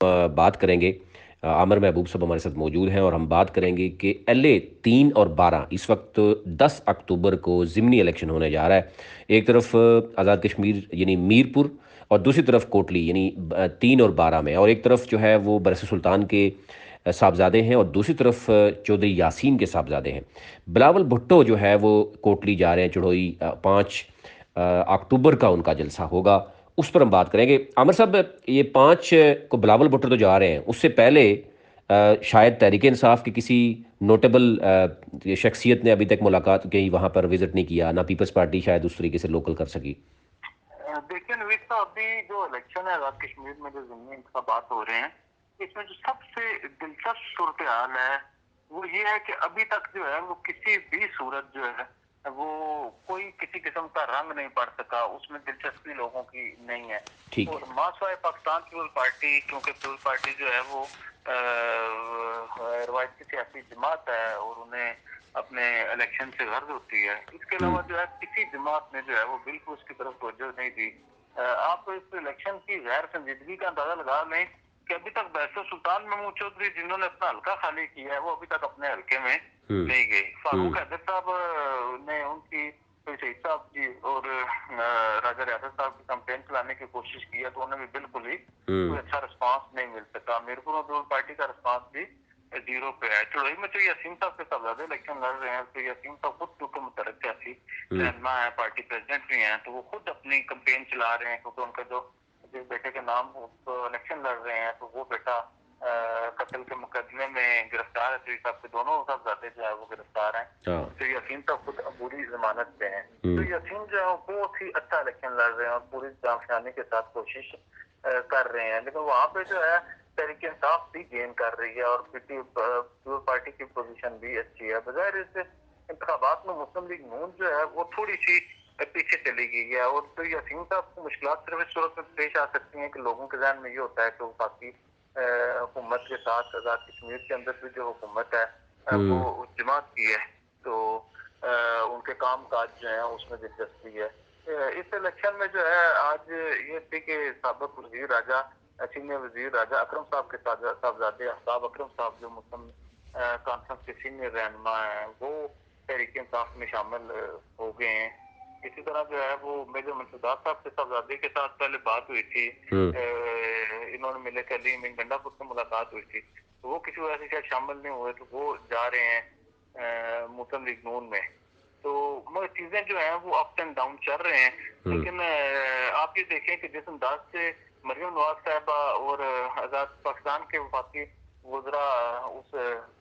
बात करेंगे। आमिर महबूब साहब हमारे साथ मौजूद हैं और हम बात करेंगे कि LA 3 और 12 इस वक्त 10 अक्टूबर को ज़िमनी इलेक्शन होने जा रहा है। एक तरफ आज़ाद कश्मीर यानी मीरपुर और दूसरी तरफ कोटली यानी 3 और 12 में, और एक तरफ जो है वो बरस सुल्तान के साहबजादे हैं और दूसरी तरफ चौधरी यासीन के साहबजादे हैं। बिलावल भुट्टो जो है वो कोटली जा रहे हैं, चढ़ोई 5 अक्टूबर का उनका जलसा होगा, उस पर हम बात करेंगे। आमिर साहब, ये 5 को बिलावल भुट्टो तो जा रहे हैं, उससे पहले शायद तहरीक इंसाफ की किसी नोटेबल शख्सियत ने अभी तक मुलाकात की, वहाँ पर विजिट नहीं किया, ना पीपल्स पार्टी शायद उस तरीके से लोकल कर सकी। देखिए नवीद साहब, अभी जो इलेक्शन है आजाद कश्मीर में, जो ज़मीनी इंतखाबात हो रहे हैं, इसमें जो सबसे दिलचस्प सूरत हाल है वो ये है कि अभी तक जो है वो किसी भी सूरत जो है वो कोई किसी किस्म का रंग नहीं पड़ सका, उसमें दिलचस्पी लोगों की नहीं है। ठीक और है। मार्क्सवादी पाकिस्तान पीपल्स पार्टी, क्योंकि पीपल्स पार्टी जो है वो रवायती सियासी जमात है और उन्हें अपने इलेक्शन से गर्ज होती है। इसके अलावा जो है किसी जमात ने जो है वो बिल्कुल उसकी तरफ तवज्जो नहीं दी। आप इस इलेक्शन की गैर संजीदगी का अंदाजा लगा लें कि अभी तक बैसर सुल्तान महमूद चौधरी, जिन्होंने अपना हल्का खाली किया है, वो अभी तक अपने हल्के में नहीं गए। फारूक हैदर साहब ने उनकी शहीद साहब की और राजा रियासत साहब की कैंपेन चलाने की कोशिश की है, तो उन्हें भी बिल्कुल ही कोई अच्छा रिस्पांस नहीं मिल सका। मीरपुर में पार्टी का रिस्पांस भी जीरो पे है। चढ़ोई में तो यासीन साहब के साहबजादे इलेक्शन लड़ रहे हैं, तो यासीन साहब खुद क्योंकि मुतरक सियासी रहनुमा है, पार्टी प्रेसिडेंट भी हैं, तो वो खुद अपनी कैंपेन चला रहे हैं, क्योंकि उनका जो जिस बेटे के नाम इलेक्शन लड़ रहे हैं, तो वो बेटा कत्ल के मुकदमे में गिरफ्तार है। तो साहब के दोनों साहबजादे जो है वो गिरफ्तार हैं। तो यासीन साहब खुद अबूरी जमानत पे हैं। तो यासीन जो है बहुत ही अच्छा इलेक्शन लड़ रहे हैं और पूरी जामशानी के साथ कोशिश कर रहे हैं, लेकिन वहाँ पे जो है तहरीक इंसाफ भी गेन कर रही है और पीपल्स पार्टी की पोजीशन भी अच्छी है। बजाय इस इंतखाबात में मुस्लिम लीग नून जो है वो थोड़ी सी पीछे चली गई है। और तो यासीन साहब को मुश्किल सिर्फ इस सूरत में पेश आ सकती हैं कि लोगों के ध्यान में ये होता है कि वो बाकी हुकूमत के साथ आजाद कश्मीर के अंदर भी जो हुकूमत है वो जमात की है, तो उनके काम काज जो है उसमें दिलचस्पी है। इस इलेक्शन में जो है आज ये थी कि साबिक वजीर राजा, सीनियर वजीर राजा अकरम साहब के साहबजादे आफ्ताब अकरम साहब, जो मुस्लिम कॉन्फ्रेंस के सीनियर रहनुमा हैं, वो तहरीक इंसाफ में शामिल हो गए हैं। इसी तरह जो है वो मेजर मंसूरदार साहब के साहबजादे के साथ पहले बात हुई थी, इन्होंने मिले के अली मीन गंडापुर से मुलाकात हुई थी, तो वो किसी वजह से शायद शामिल नहीं हुए, तो वो जा रहे हैं मुस्लिम लीग नून में। तो मगर चीजें जो है वो अप एंड डाउन चल रहे हैं। लेकिन आप ये देखें कि जिस अंदाज से मरियम नवाज साहबा और आजाद पाकिस्तान के वफाकी वज़रा उस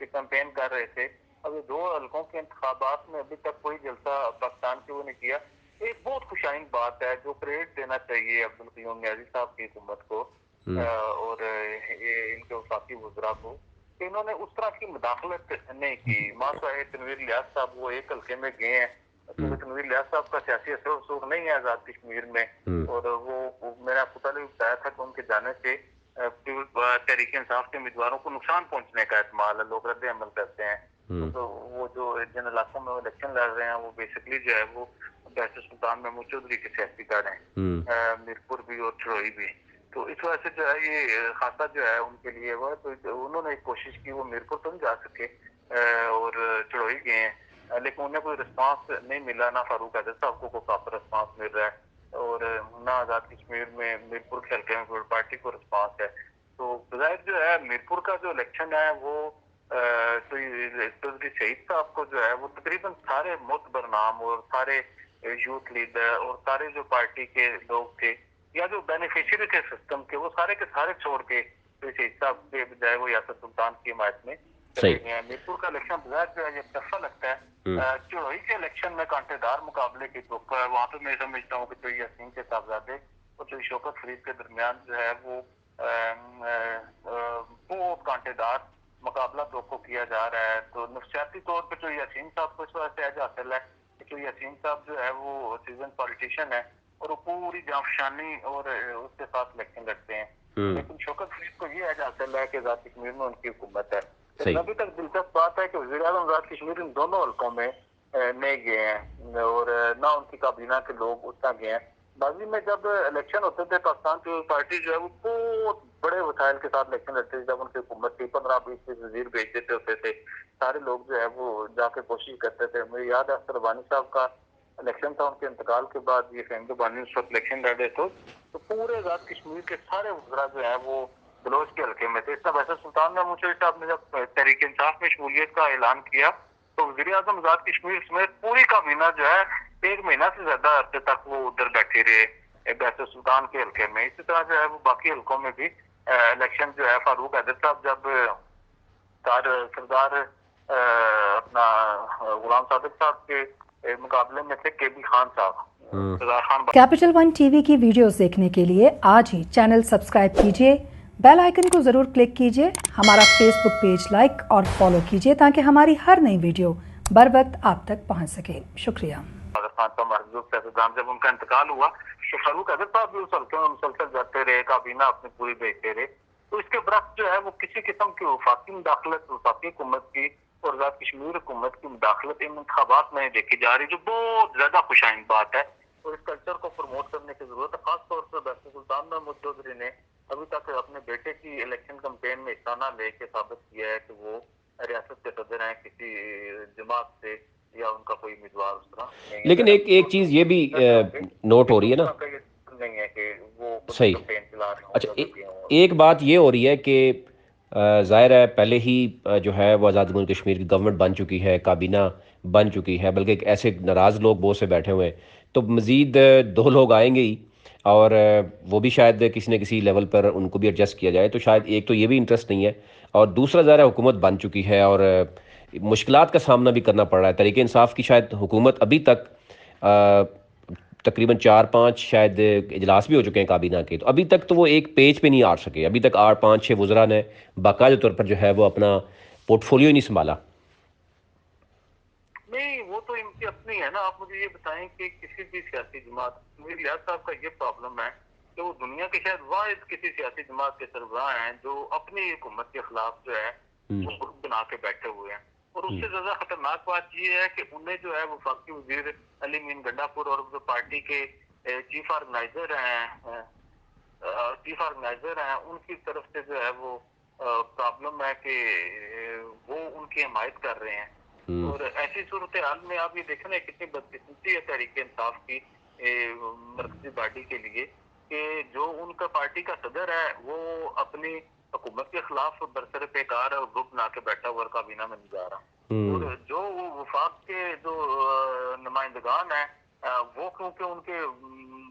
कैंपेन कर रहे थे, अभी दो हल्कों के इंतखाबात में अभी तक कोई जलसा पाकिस्तान के वो नहीं किया। एक बहुत खुशाइन बात है, जो क्रेडिट देना चाहिए अब्दुल कयूम नियाज़ी साहब की हुकूमत को और ये इनके वफाकी वज़रा को, कि इन्होंने उस तरह की मुदाखलत नहीं की। माशाअल्लाह तनवीर इलियास साहब वो एक हल्के में गए हैं, क्योंकि तनवीर इलियास साहब का सियासी असर रसूख नहीं है आजाद कश्मीर में, और वो मैंने आपको पहले भी बताया था कि उनके जाने से तहरीक इंसाफ के उम्मीदवारों को नुकसान पहुंचने का एहतमाल है, लोग रद्द अमल करते हैं। तो वो जो जिन इलाकों में इलेक्शन लड़ रहे हैं वो बेसिकली जो है वो बैसर सुल्तान महमूद चौधरी के सियासी गढ़ हैं, मीरपुर भी और चढ़ोई भी। तो इस वजह से जो है ये खासा जो है उनके लिए वो है, तो उन्होंने एक कोशिश की, वो मीरपुर तो नहीं जा सके और चढ़ोई गए हैं, लेकिन उन्हें कोई रिस्पांस नहीं मिला, ना फारूक हैदर साहब को कोई प्रॉपर रिस्पांस मिल रहा है और ना आजाद कश्मीर में मीरपुर के हल्के में पार्टी को रिस्पांस है। तो बजाय जो है मीरपुर का जो इलेक्शन है वो तो चौधरी शहीद साहब को जो है वो तकरीबन सारे मुतबर नाम और सारे यूथ लीडर और सारे जो पार्टी के लोग थे या जो बेनिफिशियरी थे सिस्टम के, वो सारे के सारे छोड़ के तो शहीद साहब के बजाय वो यासर सुल्तान की हिमायत में चले गए हैं। मीरपुर का इलेक्शन बजाय जो है ये टफा लगता है। चढ़ोई के इलेक्शन में कांटेदार मुकाबले की तो वहां पे मैं समझता हूँ कि चौधरी यासीन के साहबजादे और चौधरी शौकत फरीद के दरमियान जो है वो बहुत कांटेदार मुकाबला तो किया जा रहा है। तो नफसियाती तौर पर जो यासीन साहब को इस वजह से एज हासिल है कि जो यासीन साहब जो है वो सीजन पॉलिटिशियन है और वो पूरी जाफशानी और उसके साथ इलेक्शन लड़ते हैं, लेकिन शौकत फरीद को ये एज हासिल है कि आजाद कश्मीर में उनकी हुकूमत है। लेकिन अभी तक दिलचस्प बात है कि वज़ीर आज़म आजाद कश्मीर इन दोनों हल्कों में नहीं गए हैं और ना उनकी काबीना के लोग उतना गए हैं। बाजी में जब इलेक्शन होते थे पाकिस्तान पीपल्स पार्टी जो है वो बहुत بڑے وسائل کے ساتھ الیکشن لڑتے تھے جب ان کی حکومت تھی, 15-20 وزیر بھیج دیتے ہوتے تھے, سارے لوگ جو ہے وہ جا کے کوشش کرتے تھے. مجھے یاد ہے اختر ربانی صاحب کا الیکشن تھا, ان کے انتقال کے بعد یہ فہیم ربانی اس وقت الیکشن لڑ رہے تھے, تو پورے آزاد کشمیر کے سارے وزراء جو ہیں وہ بلوچ کے حلقے میں تھے. اس طرح ویسے سلطان محمود شریف صاحب نے جب تحریک انصاف میں شمولیت کا اعلان کیا تو وزیر اعظم آزاد کشمیر سمیت پوری کابینہ جو ہے 1 مہینہ سے زیادہ عرصے تک وہ ادھر بیٹھے رہے بیت سلطان کے حلقے میں. اسی طرح جو ہے وہ باقی حلقوں میں بھی الیکشن جو ہے فاروق حیدر صاحب جب سردار اپنا غلام صادق صاحب کے مقابلے میں تھے کے بی خان صاحب, Sardar Khan. Capital one T V کی ویڈیوز دیکھنے کے لیے آج ہی چینل سبسکرائب کیجیے, بیل آئیکن کو ضرور کلک کیجیے, ہمارا فیس بک پیج لائک اور فالو کیجیے تاکہ ہماری ہر نئی ویڈیو بر وقت آپ تک پہنچ سکے. شکریہ. جب ان کا انتقال ہوا تو فاروق حیدر صاحب بھی اس حلقے میں مسلسل جاتے رہے, کابینہ اپنی پوری بھیجتے رہے. تو اس کے برعکس جو ہے وہ کسی قسم کی وفاقی مداخلت وفاقی حکومت کی اور آزاد کشمیر حکومت کی مداخلت ان انتخابات میں دیکھی جا رہی, جو بہت زیادہ خوش آئند بات ہے. اور اس کلچر کو پروموٹ کرنے کی ضرورت ہے. خاص طور پر بیت سلطان محمود چودھری نے ابھی تک اپنے بیٹے کی الیکشن کمپین میں حصہ نہ لے کے ثابت کیا ہے کہ وہ ریاست کے صدر ہیں کسی جماعت سے یا ان کا کوئی امیدوار اس طرح. لیکن ایک چیز یہ بھی نوٹ ہو رہی ہے نا, نہیں ہے کہ وہ صحیح. کمپین چلا رہے ہوں اچھا, یا جو بھی ہوں. ایک بات یہ ہو رہی ہے کہ ظاہر ہے پہلے ہی جو ہے وہ آزاد جمہوریہ کشمیر کی گورنمنٹ بن چکی ہے, کابینہ بن چکی ہے, بلکہ ایسے ناراض لوگ بہت سے بیٹھے ہوئے ہیں, تو مزید 2 لوگ آئیں گے ہی, اور وہ بھی شاید کسی نہ کسی لیول پر ان کو بھی ایڈجسٹ کیا جائے. تو شاید ایک تو یہ بھی انٹرسٹ نہیں ہے, اور دوسرا ظاہر ہے حکومت بن چکی ہے اور مشکلات کا سامنا بھی کرنا پڑ رہا ہے. تحریک انصاف کی شاید حکومت ابھی تک تقریباً 4-5 شاید اجلاس بھی ہو چکے ہیں کابینہ کے, تو ابھی تک تو وہ ایک پیج پہ نہیں آ سکے. ابھی تک 8-5-6 وزراء نے باقاعدہ طور پر جو ہے وہ اپنا پورٹ فولیو ہی نہیں سنبھالا. نہیں, وہ تو ان کی اپنی ہے نا. آپ مجھے یہ بتائیں کہ کسی بھی سیاسی جماعت, میری ریاض صاحب کا یہ پرابلم ہے کہ وہ دنیا کے شاید واحد کسی سیاسی جماعت کے سربراہ ہیں جو اپنی حکومت کے خلاف جو ہے وہ گروپ بنا کے بیٹھے ہوئے ہیں. اور اس سے زیادہ خطرناک بات یہ ہے کہ انہیں جو ہے وفاقی وزیر علی مین گنڈا پور اور جو پارٹی کے چیف آرگنائزر ہیں ان کی طرف سے جو ہے وہ پرابلم ہے کہ وہ ان کی حمایت کر رہے ہیں. اور ایسی صورتحال میں آپ یہ دیکھیں نا کتنی بدقسمتی ہے تحریک انصاف کی مرکزی باڈی کے لیے کہ جو ان کا پارٹی کا صدر ہے وہ اپنی حکومت کے خلاف برسر پیکار اور گروپ بنا کے بیٹھا ہوا کابینہ میں نہیں جا رہا. اور جو وفاق کے جو نمائندگان ہیں وہ کیونکہ ان کے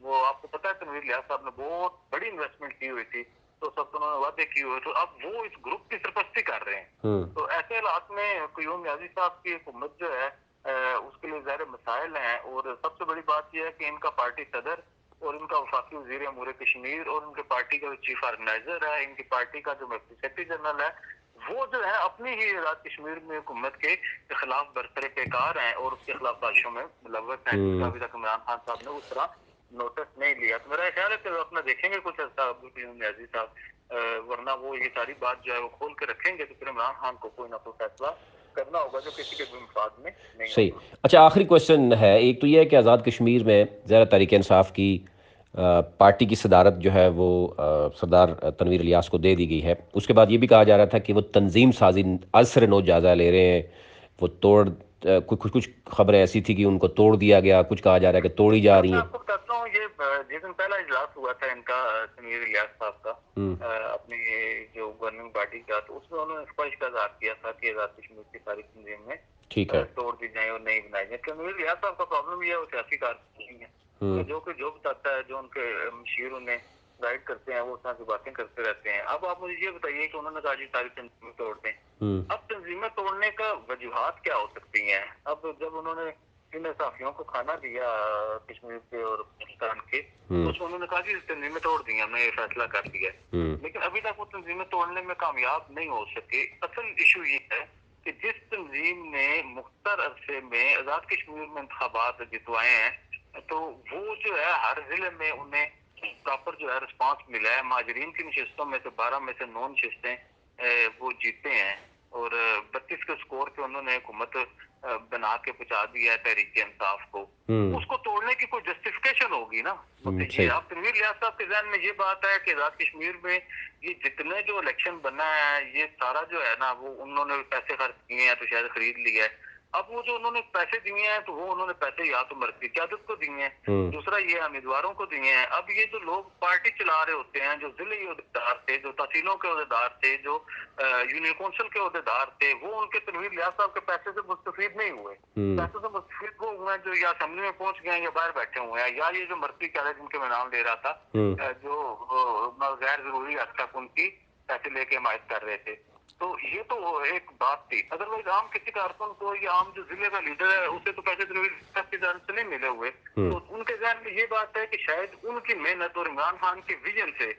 وہ آپ کو پتا ہے تنویر الیاس صاحب نے بہت بڑی انویسٹمنٹ کی ہوئی تھی, تو سب انہوں نے وعدے کیے ہوئے, تو اب وہ اس گروپ کی سرپرستی کر رہے ہیں. تو ایسے حالات میں قیوم نیازی صاحب کی حکومت جو ہے اس کے لیے ظاہر مسائل ہیں. اور سب سے بڑی بات یہ ہے کہ ان کا پارٹی صدر اور ان کا وفاقی وزیر امور کشمیر اور ان کے پارٹی کا جو چیف آرگنائزر ہے, ان کی پارٹی کا جو سیکرٹری جنرل ہے, وہ جو ہے اپنی ہی آزاد کشمیر میں حکومت کے خلاف برسر پیکار ہیں اور اس کے خلاف سازشوں میں ملوث ہیں, جس کا ابھی تک عمران خان صاحب نے اس طرح نوٹس نہیں لیا. تو میرا خیال ہے کہ اپنا دیکھیں گے کچھ ایسا قیوم نیازی صاحب, ورنہ وہ یہ ساری بات جو ہے وہ کھول کے رکھیں گے تو پھر عمران خان کو کوئی نہ کوئی فیصلہ کرنا ہوگا جو کسی کے بھی مفاد میں نہیں صحیح. ہوگا. اچھا, آخری کوشچن ہے. ایک تو یہ ہے کہ آزاد کشمیر میں ظاہر تحریک انصاف کی پارٹی کی صدارت جو ہے وہ سردار تنویر الیاس کو دے دی گئی ہے. اس کے بعد یہ بھی کہا جا رہا تھا کہ وہ تنظیم سازی ازسر نو جائزہ لے رہے ہیں. وہ کچھ خبریں ایسی تھی کہ ان کو توڑ دیا گیا, کچھ کہا جا رہا ہے کہ توڑی جا رہی میں ہیں. آپ کو بتاتا ہوں, یہ جس دن پہلا اجلاس ہوا تھا ان کا تنویر الیاس صاحب کا اپنی جو گورننگ باڈی کا, تو اس میں انہوں نے خواہش کا اظہار کیا تھا کہ آزاد کشمیر کی ساری تنظیم میں ٹھیک ہے, توڑ دی جائیں اور نئی بنائی جائیں. تنویر الیاس صاحب کا پرابلم یہ ہے وہ سیاسی کارکن نہیں ہے, جو کہ جو بتاتا ہے, جو ان کے مشیر انہیں گائیڈ کرتے ہیں, وہ اس طرح کی باتیں کرتے رہتے ہیں. اب آپ مجھے یہ بتائیے کہ انہوں نے کہا جی ساری تنظیمیں توڑ دیں. اب تنظیمیں توڑنے کا وجوہات کیا ہو سکتی ہیں؟ اب جب انہوں نے ان صحافیوں کو کھانا دیا کشمیر کے اور پاکستان کے, اس میں انہوں نے کہا کہ تنظیمیں توڑ دی ہیں, ہم نے یہ فیصلہ کر لیا. لیکن ابھی تک وہ تنظیمیں توڑنے میں کامیاب نہیں ہو سکے. اصل ایشو یہ ہے کہ جس تنظیم نے مختصر عرصے میں آزاد کشمیر میں انتخابات جتوائے ہیں, تو وہ جو ہے ہر ضلع میں انہیں پراپر جو ہے رسپانس ملا ہے. مہاجرین کی نشستوں میں سے 12 میں سے 9 نشستیں وہ جیتے ہیں, اور 32 کے سکور پہ انہوں نے حکومت बना के पहुंचा दिया है तहरीक इंसाफ को, उसको तोड़ने की कोई जस्टिफिकेशन होगी ना। ये आप तनवीर लियाज साहब के ज़हन में ये बात है कि आज़ाद कश्मीर में ये जितने जो इलेक्शन बना है ये सारा जो है ना वो उन्होंने पैसे खर्च किए हैं तो शायद खरीद लिया है। अब वो जो उन्होंने पैसे दिए हैं तो वो उन्होंने पैसे या तो मर्कज़ी क़यादत को दिए हैं, दूसरा ये उम्मीदवारों को दिए हैं। अब ये जो लोग पार्टी चला रहे होते हैं, जो ज़िले अहदेदार थे, जो तहसीलों के अहदेदार थे, जो यूनियन कौंसिल के अहदेदार थे, वो उनके तनवीर लियाज साहब के पैसे से मुस्तफीद नहीं हुए। पैसे से मुस्तफीद वो हुए जो या असेंबली में पहुंच गए या बाहर बैठे हुए हैं, या ये जो मर्कज़ी क़यादत जिनके मैं नाम ले रहा था, जो गैर जरूरी हद तक उनकी पैसे लेके हिमायत कर रहे थे। तो ये तो एक बात थी। अदरवाइज आम किसी कारकुन को या आम जो जिले का लीडर है उसे तो पैसे तनवीर साहब की जानब से नहीं मिले हुए, तो उनके ज़हन में ये बात है कि शायद उनकी मेहनत और इमरान खान के विजन से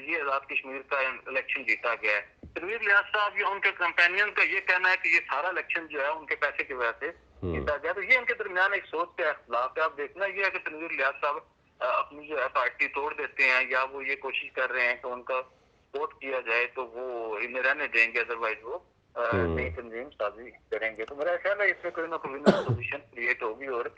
ये आज़ाद कश्मीर का इलेक्शन जीता गया है। तनवीर लियाज साहब या उनके कंपेनियन का ये कहना है कि ये सारा इलेक्शन जो है उनके पैसे की वजह से जीता गया, तो ये इनके दरमियान एक सोच का इख्तिलाफ है। आप देखना ये है कि तनवीर लियाज साहब अपनी जो है पार्टी तोड़ देते हैं या वो ये कोशिश कर रहे हैं कि उनका सपोर्ट किया जाए तो वो इन्हें रहने देंगे, अदरवाइज वो नई तंजीम साजी करेंगे। तो मेरा ख्याल है इसमें कोई ना कोई पोजीशन क्रिएट होगी और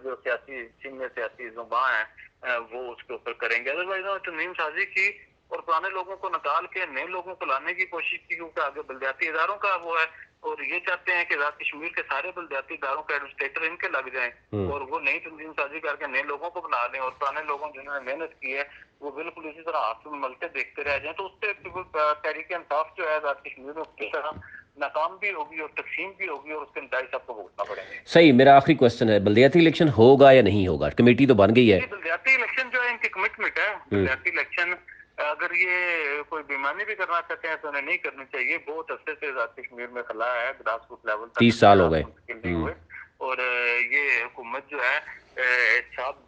जो सियासी सीनियर सियासी जुबां हैं वो उसके ऊपर करेंगे। अदरवाइज तंजीम साजी की और पुराने लोगों को निकाल के नए लोगों को लाने की कोशिश की, क्योंकि आगे बलदियाती इदारों का वो है और ये चाहते हैं कि आज़ाद कश्मीर के सारे बलदियाती इदारों का एडमिनिस्ट्रेटर इनके लग जाएं और वो नई तंजीम साजी करके नए लोगों को बना लें और पुराने लोगों जिन्होंने मेहनत की है वो बिल्कुल इसी तरह हाथ में मलते देखते रह जाएं। तो उससे तहरीक इंसाफ जो है आज़ाद कश्मीर में किस तरह नाकाम भी होगी और तकसीम भी होगी और उसके नतीजे सबको भुगतना पड़ेंगे। सही, मेरा आखिरी क्वेश्चन है, बलदियाती इलेक्शन होगा या नहीं होगा? कमेटी तो बन गई है। बलदियाती इलेक्शन जो है इनकी कमिटमेंट है। बलदियाती इलेक्शन अगर ये कोई बेईमानी भी करना चाहते हैं तो उन्हें नहीं करनी चाहिए। बहुत अरसे से आज़ाद कश्मीर में खला है, ग्रास रूट लेवल तक 30 साल हो गए और ये हुकूमत जो है एहतसाब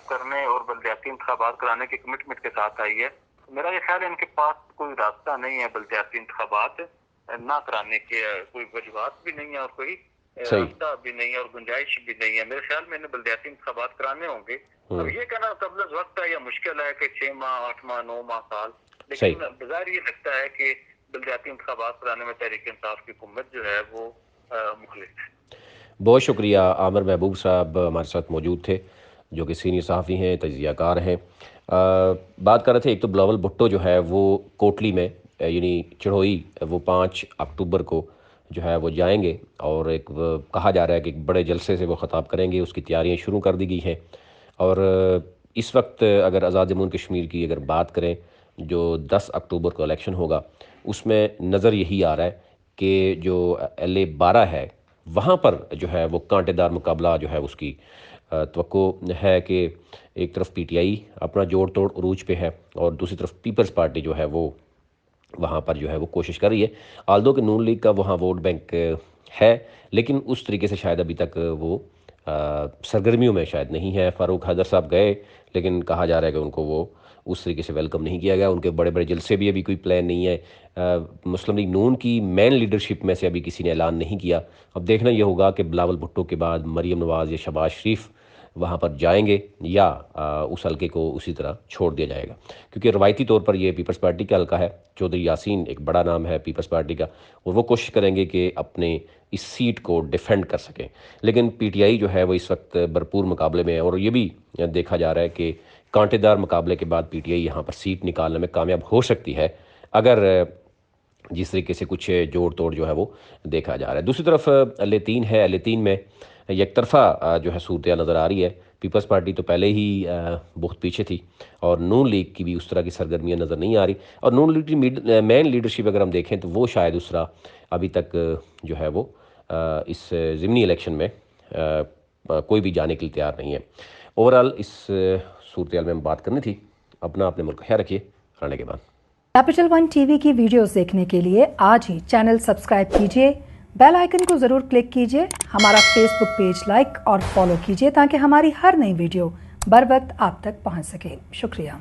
करने और बलदियाती इंतखाबात कराने की कमिटमेंट के साथ आई है। मेरा ये ख्याल है इनके पास कोई रास्ता नहीं है बलदियाती इंतखाबात ना कराने के, कोई वजूहात भी नहीं है और कोई रास्ता भी नहीं है और गुंजाइश भी नहीं है। मेरे ख्याल में इन्हें बलदियाती इंतखाबात कराने होंगे। अब ये कहना कबल वक्त है या मुश्किल है कि 6 माह 8 माह 9 माह साल, लेकिन बाजार ये लगता है कि बलदियाती इंतखाबात कराने में तहरीक इंसाफ की हुकूमत जो है वो मुखलिस है। बहुत शुक्रिया। आमिर महबूब साहब हमारे साथ मौजूद थे, जो कि सीनियर सहाफ़ी हैं, तजियाकार हैं। बात कर रहे थे, एक तो बिलावल भुट्टो जो है वो कोटली में यानी चढ़ोई वो 5 अक्टूबर को जो है वो जाएंगे और एक कहा जा रहा है कि एक बड़े जलसे से वो ख़ताब करेंगे, उसकी तैयारियां शुरू कर दी गई हैं। और इस वक्त अगर आज़ाद जम्मू कश्मीर की अगर बात करें, जो 10 अक्टूबर को इलेक्शन होगा उसमें नज़र यही आ रहा है कि जो LA 12 है वहाँ पर जो है वो कांटेदार मुकाबला जो है उसकी तवक्को है कि एक तरफ PTI अपना जोड़ तोड़ उरूज पे है और दूसरी तरफ पीपल्स पार्टी जो है वो वहाँ पर जो है वो कोशिश कर रही है। आल्दो कि नून लीग का वहाँ वोट बैंक है, लेकिन उस तरीके से शायद अभी तक वो सरगर्मियों में शायद नहीं है। फ़ारूक हैदर साहब गए, लेकिन कहा जा रहा है कि उनको वो उस तरीके से वेलकम नहीं किया गया। उनके बड़े बड़े जलसे भी अभी कोई प्लान नहीं है। मुस्लिम लीग नून की मेन लीडरशिप में से अभी किसी ने ऐलान नहीं किया। अब देखना ये होगा कि बिलावल भुट्टो के बाद मरीम नवाज़ या शहबाज शरीफ वहाँ पर जाएंगे या उस हल्के को उसी तरह छोड़ दिया जाएगा, क्योंकि रवायती तौर पर ये पीपल्स पार्टी का हल्का है। चौधरी यासीन एक बड़ा नाम है पीपल्स पार्टी का और वो कोशिश करेंगे कि अपने इस सीट को डिफेंड कर सकें। लेकिन PTI जो है वो इस वक्त भरपूर मुकाबले में है और ये भी देखा जा रहा है कि कांटेदार मुकाबले के बाद PTI यहाँ पर सीट निकालने में कामयाब हो सकती है, अगर जिस तरीके से कुछ जोड़ तोड़ जो है वो देखा जा रहा है। दूसरी तरफ LA 3 है, LA 3 में एक तरफा जो है सूरत नज़र आ रही है। पीपल्स पार्टी तो पहले ही बहुत पीछे थी और नून लीग की भी उस तरह की सरगर्मियाँ नज़र नहीं आ रही। और नून लीग की मेन लीडरशिप अगर हम देखें तो वो शायद उस तरह अभी तक जो है वो इस ज़िमनी इलेक्शन में कोई भी जाने के लिए तैयार नहीं है। ओवरऑल इस सूरत में हम बात करनी थी। अपना अपने मुल्क का ख्याल रखिए। रहने के बाद कैपिटल वन TV की वीडियोस देखने के लिए आज ही चैनल सब्सक्राइब कीजिए, बेल आइकन को ज़रूर क्लिक कीजिए, हमारा फेसबुक पेज लाइक और फॉलो कीजिए ताकि हमारी हर नई वीडियो बर वक्त आप तक पहुंच सके। शुक्रिया।